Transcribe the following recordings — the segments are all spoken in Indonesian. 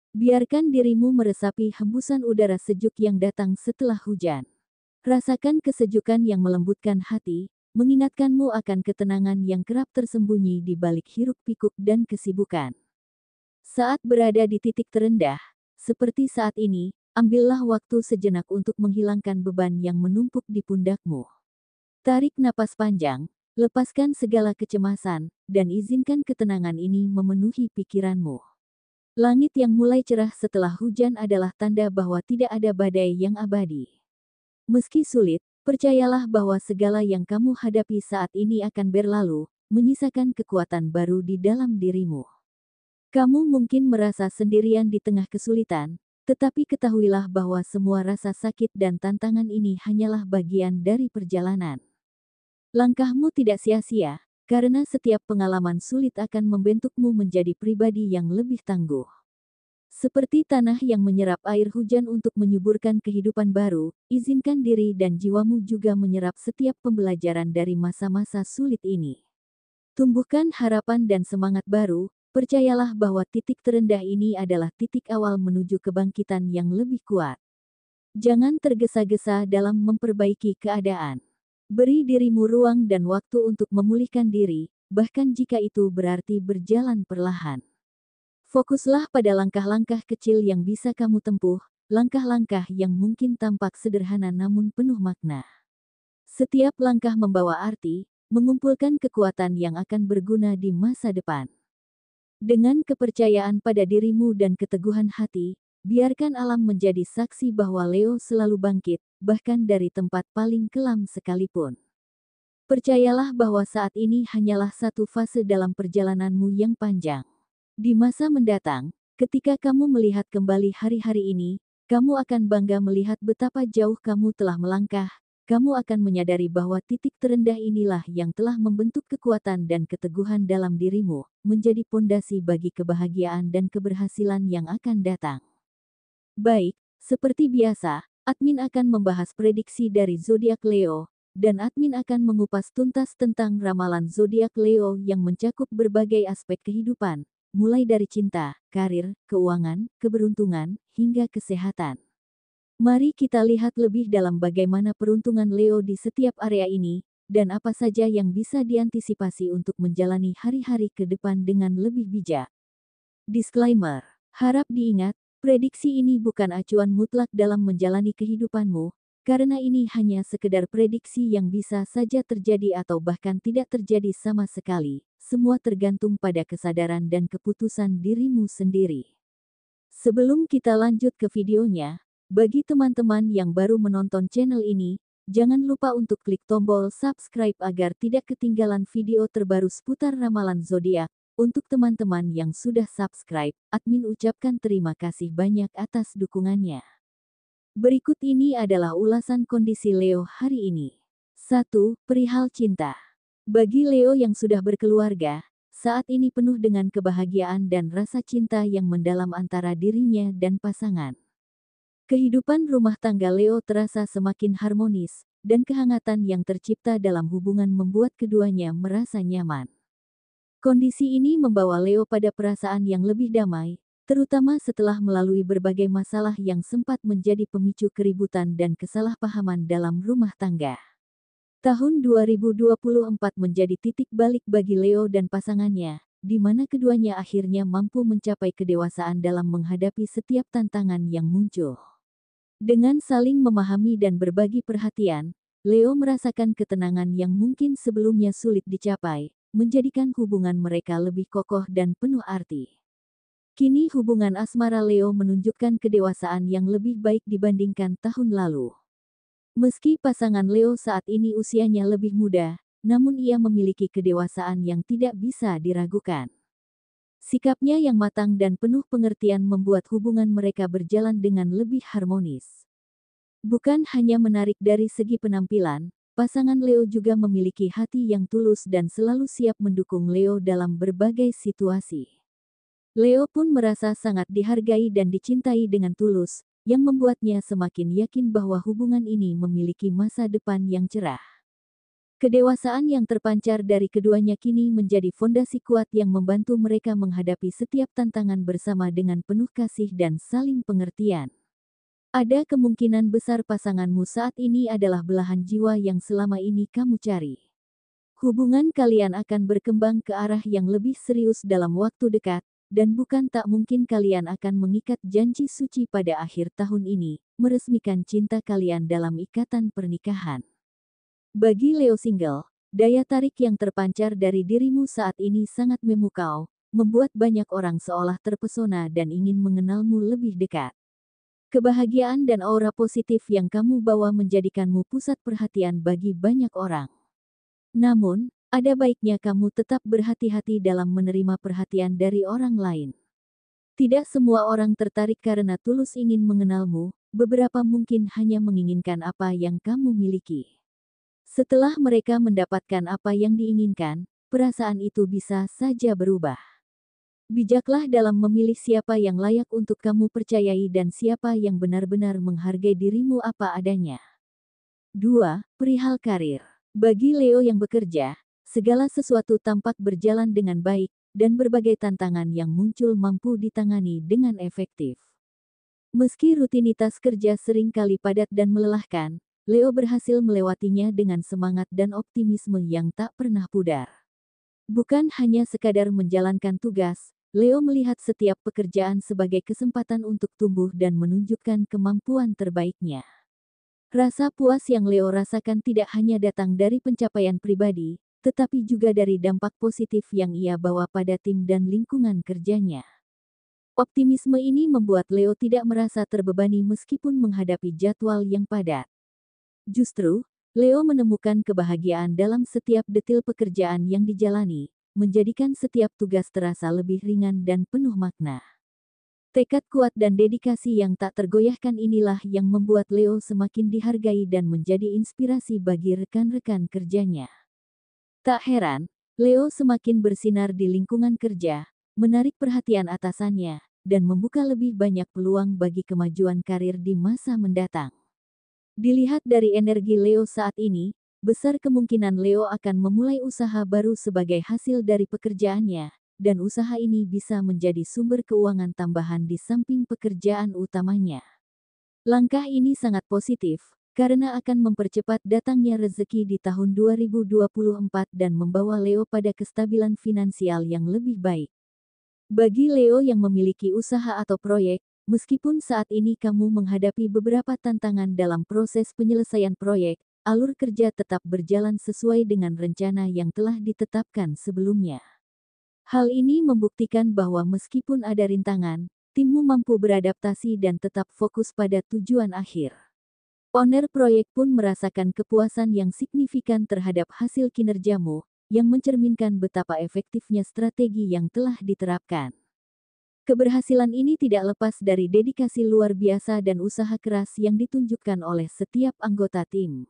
Biarkan dirimu meresapi hembusan udara sejuk yang datang setelah hujan. Rasakan kesejukan yang melembutkan hati, mengingatkanmu akan ketenangan yang kerap tersembunyi di balik hiruk-pikuk dan kesibukan. Saat berada di titik terendah, seperti saat ini, ambillah waktu sejenak untuk menghilangkan beban yang menumpuk di pundakmu. Tarik napas panjang, lepaskan segala kecemasan, dan izinkan ketenangan ini memenuhi pikiranmu. Langit yang mulai cerah setelah hujan adalah tanda bahwa tidak ada badai yang abadi. Meski sulit, percayalah bahwa segala yang kamu hadapi saat ini akan berlalu, menyisakan kekuatan baru di dalam dirimu. Kamu mungkin merasa sendirian di tengah kesulitan, tetapi ketahuilah bahwa semua rasa sakit dan tantangan ini hanyalah bagian dari perjalanan. Langkahmu tidak sia-sia, karena setiap pengalaman sulit akan membentukmu menjadi pribadi yang lebih tangguh. Seperti tanah yang menyerap air hujan untuk menyuburkan kehidupan baru, izinkan diri dan jiwamu juga menyerap setiap pembelajaran dari masa-masa sulit ini. Tumbuhkan harapan dan semangat baru, percayalah bahwa titik terendah ini adalah titik awal menuju kebangkitan yang lebih kuat. Jangan tergesa-gesa dalam memperbaiki keadaan. Beri dirimu ruang dan waktu untuk memulihkan diri, bahkan jika itu berarti berjalan perlahan. Fokuslah pada langkah-langkah kecil yang bisa kamu tempuh, langkah-langkah yang mungkin tampak sederhana namun penuh makna. Setiap langkah membawa arti, mengumpulkan kekuatan yang akan berguna di masa depan. Dengan kepercayaan pada dirimu dan keteguhan hati, biarkan alam menjadi saksi bahwa Leo selalu bangkit, bahkan dari tempat paling kelam sekalipun. Percayalah bahwa saat ini hanyalah satu fase dalam perjalananmu yang panjang. Di masa mendatang, ketika kamu melihat kembali hari-hari ini, kamu akan bangga melihat betapa jauh kamu telah melangkah. Kamu akan menyadari bahwa titik terendah inilah yang telah membentuk kekuatan dan keteguhan dalam dirimu, menjadi pondasi bagi kebahagiaan dan keberhasilan yang akan datang. Baik, seperti biasa, admin akan membahas prediksi dari zodiak Leo, dan admin akan mengupas tuntas tentang ramalan zodiak Leo yang mencakup berbagai aspek kehidupan, mulai dari cinta, karir, keuangan, keberuntungan, hingga kesehatan. Mari kita lihat lebih dalam bagaimana peruntungan Leo di setiap area ini, dan apa saja yang bisa diantisipasi untuk menjalani hari-hari ke depan dengan lebih bijak. Disclaimer: harap diingat, prediksi ini bukan acuan mutlak dalam menjalani kehidupanmu, karena ini hanya sekedar prediksi yang bisa saja terjadi atau bahkan tidak terjadi sama sekali. Semua tergantung pada kesadaran dan keputusan dirimu sendiri. Sebelum kita lanjut ke videonya, bagi teman-teman yang baru menonton channel ini, jangan lupa untuk klik tombol subscribe agar tidak ketinggalan video terbaru seputar ramalan zodiak. Untuk teman-teman yang sudah subscribe, admin ucapkan terima kasih banyak atas dukungannya. Berikut ini adalah ulasan kondisi Leo hari ini. 1. Perihal cinta. Bagi Leo yang sudah berkeluarga, saat ini penuh dengan kebahagiaan dan rasa cinta yang mendalam antara dirinya dan pasangan. Kehidupan rumah tangga Leo terasa semakin harmonis, dan kehangatan yang tercipta dalam hubungan membuat keduanya merasa nyaman. Kondisi ini membawa Leo pada perasaan yang lebih damai, terutama setelah melalui berbagai masalah yang sempat menjadi pemicu keributan dan kesalahpahaman dalam rumah tangga. Tahun 2024 menjadi titik balik bagi Leo dan pasangannya, di mana keduanya akhirnya mampu mencapai kedewasaan dalam menghadapi setiap tantangan yang muncul. Dengan saling memahami dan berbagi perhatian, Leo merasakan ketenangan yang mungkin sebelumnya sulit dicapai, menjadikan hubungan mereka lebih kokoh dan penuh arti. Kini hubungan asmara Leo menunjukkan kedewasaan yang lebih baik dibandingkan tahun lalu. Meski pasangan Leo saat ini usianya lebih muda, namun ia memiliki kedewasaan yang tidak bisa diragukan. Sikapnya yang matang dan penuh pengertian membuat hubungan mereka berjalan dengan lebih harmonis. Bukan hanya menarik dari segi penampilan, pasangan Leo juga memiliki hati yang tulus dan selalu siap mendukung Leo dalam berbagai situasi. Leo pun merasa sangat dihargai dan dicintai dengan tulus, yang membuatnya semakin yakin bahwa hubungan ini memiliki masa depan yang cerah. Kedewasaan yang terpancar dari keduanya kini menjadi fondasi kuat yang membantu mereka menghadapi setiap tantangan bersama dengan penuh kasih dan saling pengertian. Ada kemungkinan besar pasanganmu saat ini adalah belahan jiwa yang selama ini kamu cari. Hubungan kalian akan berkembang ke arah yang lebih serius dalam waktu dekat, dan bukan tak mungkin kalian akan mengikat janji suci pada akhir tahun ini, meresmikan cinta kalian dalam ikatan pernikahan. Bagi Leo single, daya tarik yang terpancar dari dirimu saat ini sangat memukau, membuat banyak orang seolah terpesona dan ingin mengenalmu lebih dekat. Kebahagiaan dan aura positif yang kamu bawa menjadikanmu pusat perhatian bagi banyak orang. Namun, ada baiknya kamu tetap berhati-hati dalam menerima perhatian dari orang lain. Tidak semua orang tertarik karena tulus ingin mengenalmu, beberapa mungkin hanya menginginkan apa yang kamu miliki. Setelah mereka mendapatkan apa yang diinginkan, perasaan itu bisa saja berubah. Bijaklah dalam memilih siapa yang layak untuk kamu percayai dan siapa yang benar-benar menghargai dirimu apa adanya. 2. Perihal karir. Bagi Leo yang bekerja, segala sesuatu tampak berjalan dengan baik, dan berbagai tantangan yang muncul mampu ditangani dengan efektif. Meski rutinitas kerja sering kali padat dan melelahkan, Leo berhasil melewatinya dengan semangat dan optimisme yang tak pernah pudar. Bukan hanya sekadar menjalankan tugas, Leo melihat setiap pekerjaan sebagai kesempatan untuk tumbuh dan menunjukkan kemampuan terbaiknya. Rasa puas yang Leo rasakan tidak hanya datang dari pencapaian pribadi, tetapi juga dari dampak positif yang ia bawa pada tim dan lingkungan kerjanya. Optimisme ini membuat Leo tidak merasa terbebani meskipun menghadapi jadwal yang padat. Justru, Leo menemukan kebahagiaan dalam setiap detil pekerjaan yang dijalani, menjadikan setiap tugas terasa lebih ringan dan penuh makna. Tekad kuat dan dedikasi yang tak tergoyahkan inilah yang membuat Leo semakin dihargai dan menjadi inspirasi bagi rekan-rekan kerjanya. Tak heran, Leo semakin bersinar di lingkungan kerja, menarik perhatian atasannya, dan membuka lebih banyak peluang bagi kemajuan karir di masa mendatang. Dilihat dari energi Leo saat ini, besar kemungkinan Leo akan memulai usaha baru sebagai hasil dari pekerjaannya, dan usaha ini bisa menjadi sumber keuangan tambahan di samping pekerjaan utamanya. Langkah ini sangat positif, karena akan mempercepat datangnya rezeki di tahun 2024 dan membawa Leo pada kestabilan finansial yang lebih baik. Bagi Leo yang memiliki usaha atau proyek, meskipun saat ini kamu menghadapi beberapa tantangan dalam proses penyelesaian proyek, alur kerja tetap berjalan sesuai dengan rencana yang telah ditetapkan sebelumnya. Hal ini membuktikan bahwa meskipun ada rintangan, timmu mampu beradaptasi dan tetap fokus pada tujuan akhir. Owner proyek pun merasakan kepuasan yang signifikan terhadap hasil kinerjamu, yang mencerminkan betapa efektifnya strategi yang telah diterapkan. Keberhasilan ini tidak lepas dari dedikasi luar biasa dan usaha keras yang ditunjukkan oleh setiap anggota tim.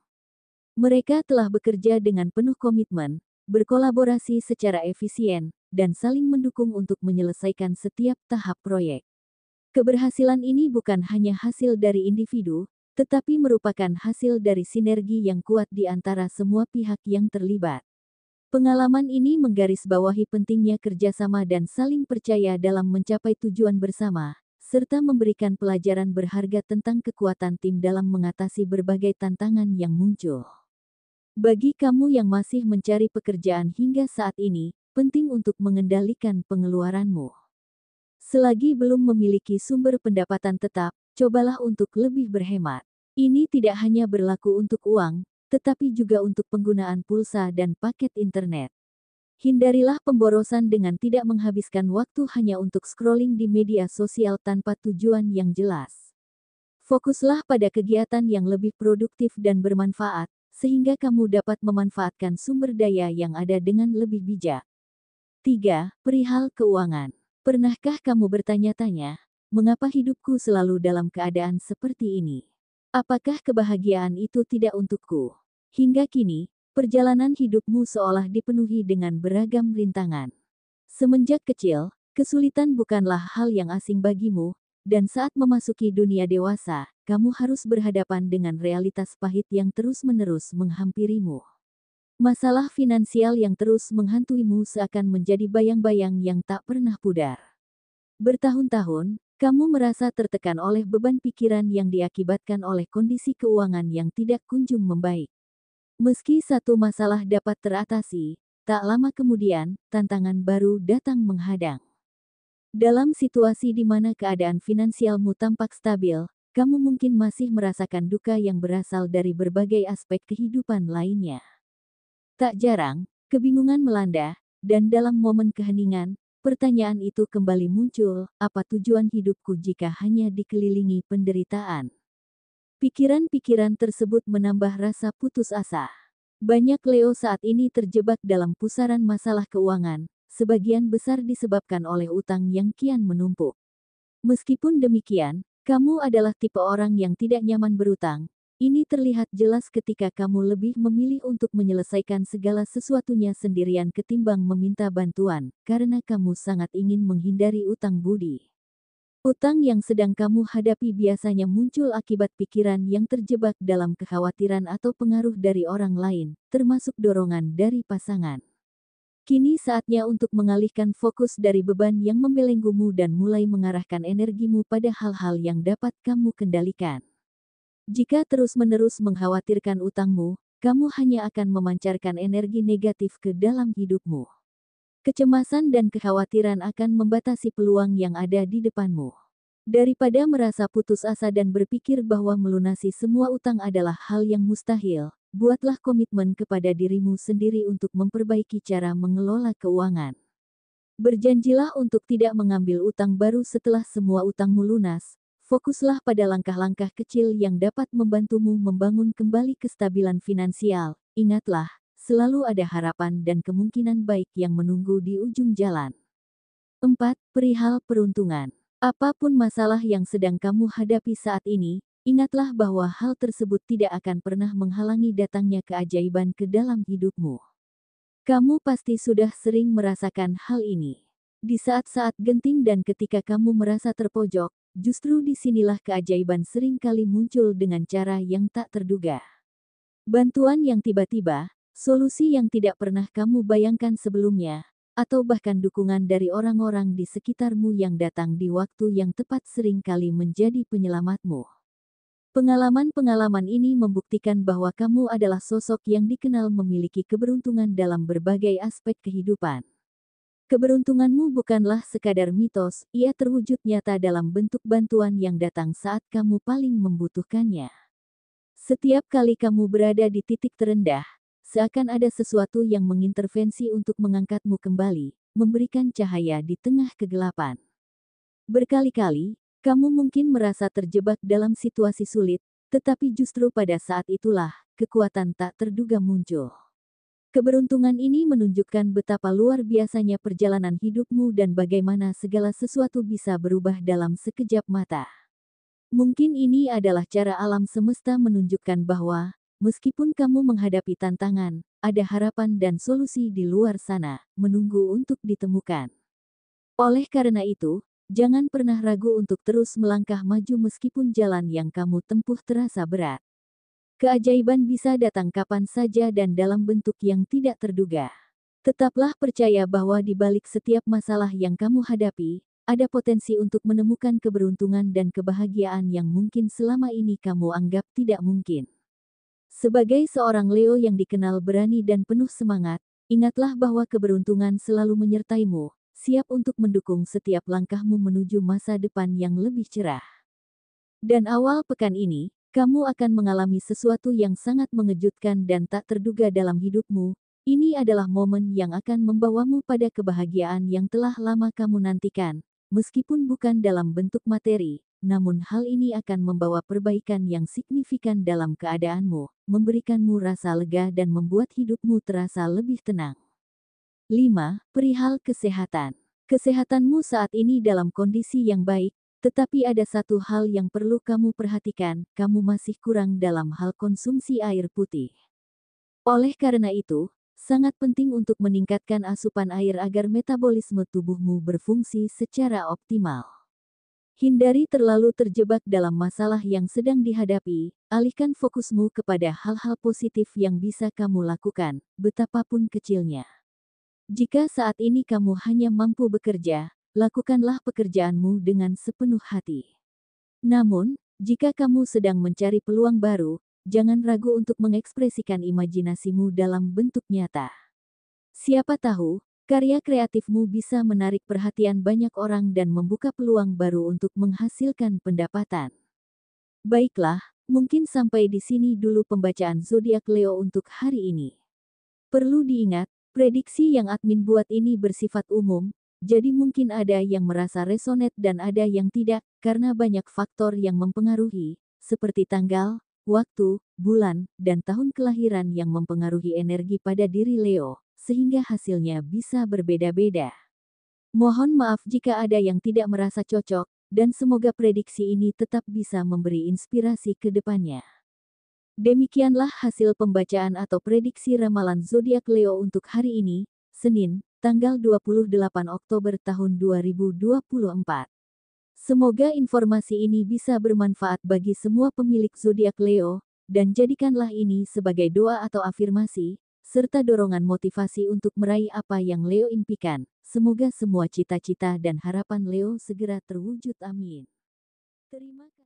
Mereka telah bekerja dengan penuh komitmen, berkolaborasi secara efisien, dan saling mendukung untuk menyelesaikan setiap tahap proyek. Keberhasilan ini bukan hanya hasil dari individu, tetapi merupakan hasil dari sinergi yang kuat di antara semua pihak yang terlibat. Pengalaman ini menggarisbawahi pentingnya kerjasama dan saling percaya dalam mencapai tujuan bersama, serta memberikan pelajaran berharga tentang kekuatan tim dalam mengatasi berbagai tantangan yang muncul. Bagi kamu yang masih mencari pekerjaan hingga saat ini, penting untuk mengendalikan pengeluaranmu. Selagi belum memiliki sumber pendapatan tetap, cobalah untuk lebih berhemat. Ini tidak hanya berlaku untuk uang, tetapi juga untuk penggunaan pulsa dan paket internet. Hindarilah pemborosan dengan tidak menghabiskan waktu hanya untuk scrolling di media sosial tanpa tujuan yang jelas. Fokuslah pada kegiatan yang lebih produktif dan bermanfaat, sehingga kamu dapat memanfaatkan sumber daya yang ada dengan lebih bijak. 3. Perihal keuangan. Pernahkah kamu bertanya-tanya, mengapa hidupku selalu dalam keadaan seperti ini? Apakah kebahagiaan itu tidak untukku? Hingga kini, perjalanan hidupmu seolah dipenuhi dengan beragam rintangan. Semenjak kecil, kesulitan bukanlah hal yang asing bagimu, dan saat memasuki dunia dewasa, kamu harus berhadapan dengan realitas pahit yang terus-menerus menghampirimu. Masalah finansial yang terus menghantuimu seakan menjadi bayang-bayang yang tak pernah pudar. Bertahun-tahun, kamu merasa tertekan oleh beban pikiran yang diakibatkan oleh kondisi keuangan yang tidak kunjung membaik. Meski satu masalah dapat teratasi, tak lama kemudian, tantangan baru datang menghadang. Dalam situasi di mana keadaan finansialmu tampak stabil, kamu mungkin masih merasakan duka yang berasal dari berbagai aspek kehidupan lainnya. Tak jarang, kebingungan melanda, dan dalam momen keheningan, pertanyaan itu kembali muncul, apa tujuan hidupku jika hanya dikelilingi penderitaan? Pikiran-pikiran tersebut menambah rasa putus asa. Banyak Leo saat ini terjebak dalam pusaran masalah keuangan, sebagian besar disebabkan oleh utang yang kian menumpuk. Meskipun demikian, kamu adalah tipe orang yang tidak nyaman berutang. Ini terlihat jelas ketika kamu lebih memilih untuk menyelesaikan segala sesuatunya sendirian ketimbang meminta bantuan, karena kamu sangat ingin menghindari utang budi. Utang yang sedang kamu hadapi biasanya muncul akibat pikiran yang terjebak dalam kekhawatiran atau pengaruh dari orang lain, termasuk dorongan dari pasangan. Kini saatnya untuk mengalihkan fokus dari beban yang membelenggumu dan mulai mengarahkan energimu pada hal-hal yang dapat kamu kendalikan. Jika terus-menerus mengkhawatirkan utangmu, kamu hanya akan memancarkan energi negatif ke dalam hidupmu. Kecemasan dan kekhawatiran akan membatasi peluang yang ada di depanmu. Daripada merasa putus asa dan berpikir bahwa melunasi semua utang adalah hal yang mustahil, buatlah komitmen kepada dirimu sendiri untuk memperbaiki cara mengelola keuangan. Berjanjilah untuk tidak mengambil utang baru setelah semua utangmu lunas. Fokuslah pada langkah-langkah kecil yang dapat membantumu membangun kembali kestabilan finansial. Ingatlah, selalu ada harapan dan kemungkinan baik yang menunggu di ujung jalan. 4. Perihal peruntungan. Apapun masalah yang sedang kamu hadapi saat ini, ingatlah bahwa hal tersebut tidak akan pernah menghalangi datangnya keajaiban ke dalam hidupmu. Kamu pasti sudah sering merasakan hal ini. Di saat-saat genting dan ketika kamu merasa terpojok, justru disinilah keajaiban sering kali muncul dengan cara yang tak terduga. Bantuan yang tiba-tiba, solusi yang tidak pernah kamu bayangkan sebelumnya, atau bahkan dukungan dari orang-orang di sekitarmu yang datang di waktu yang tepat sering kali menjadi penyelamatmu. Pengalaman-pengalaman ini membuktikan bahwa kamu adalah sosok yang dikenal memiliki keberuntungan dalam berbagai aspek kehidupan. Keberuntunganmu bukanlah sekadar mitos, ia terwujud nyata dalam bentuk bantuan yang datang saat kamu paling membutuhkannya. Setiap kali kamu berada di titik terendah, seakan ada sesuatu yang mengintervensi untuk mengangkatmu kembali, memberikan cahaya di tengah kegelapan. Berkali-kali, kamu mungkin merasa terjebak dalam situasi sulit, tetapi justru pada saat itulah, kekuatan tak terduga muncul. Keberuntungan ini menunjukkan betapa luar biasanya perjalanan hidupmu dan bagaimana segala sesuatu bisa berubah dalam sekejap mata. Mungkin ini adalah cara alam semesta menunjukkan bahwa, meskipun kamu menghadapi tantangan, ada harapan dan solusi di luar sana, menunggu untuk ditemukan. Oleh karena itu, jangan pernah ragu untuk terus melangkah maju meskipun jalan yang kamu tempuh terasa berat. Keajaiban bisa datang kapan saja dan dalam bentuk yang tidak terduga. Tetaplah percaya bahwa di balik setiap masalah yang kamu hadapi, ada potensi untuk menemukan keberuntungan dan kebahagiaan yang mungkin selama ini kamu anggap tidak mungkin. Sebagai seorang Leo yang dikenal berani dan penuh semangat, ingatlah bahwa keberuntungan selalu menyertaimu, siap untuk mendukung setiap langkahmu menuju masa depan yang lebih cerah. Dan awal pekan ini, kamu akan mengalami sesuatu yang sangat mengejutkan dan tak terduga dalam hidupmu. Ini adalah momen yang akan membawamu pada kebahagiaan yang telah lama kamu nantikan, meskipun bukan dalam bentuk materi, namun hal ini akan membawa perbaikan yang signifikan dalam keadaanmu, memberikanmu rasa lega dan membuat hidupmu terasa lebih tenang. 5. Perihal kesehatan. Kesehatanmu saat ini dalam kondisi yang baik, tetapi ada satu hal yang perlu kamu perhatikan, kamu masih kurang dalam hal konsumsi air putih. Oleh karena itu, sangat penting untuk meningkatkan asupan air agar metabolisme tubuhmu berfungsi secara optimal. Hindari terlalu terjebak dalam masalah yang sedang dihadapi, alihkan fokusmu kepada hal-hal positif yang bisa kamu lakukan, betapapun kecilnya. Jika saat ini kamu hanya mampu bekerja, lakukanlah pekerjaanmu dengan sepenuh hati. Namun, jika kamu sedang mencari peluang baru, jangan ragu untuk mengekspresikan imajinasimu dalam bentuk nyata. Siapa tahu, karya kreatifmu bisa menarik perhatian banyak orang dan membuka peluang baru untuk menghasilkan pendapatan. Baiklah, mungkin sampai di sini dulu pembacaan zodiak Leo untuk hari ini. Perlu diingat, prediksi yang admin buat ini bersifat umum, jadi mungkin ada yang merasa resonate dan ada yang tidak, karena banyak faktor yang mempengaruhi, seperti tanggal, waktu, bulan, dan tahun kelahiran yang mempengaruhi energi pada diri Leo, sehingga hasilnya bisa berbeda-beda. Mohon maaf jika ada yang tidak merasa cocok, dan semoga prediksi ini tetap bisa memberi inspirasi ke depannya. Demikianlah hasil pembacaan atau prediksi ramalan zodiak Leo untuk hari ini, Senin, tanggal 28 Oktober tahun 2024. Semoga informasi ini bisa bermanfaat bagi semua pemilik zodiak Leo, dan jadikanlah ini sebagai doa atau afirmasi, serta dorongan motivasi untuk meraih apa yang Leo impikan. Semoga semua cita-cita dan harapan Leo segera terwujud. Amin. Terima kasih.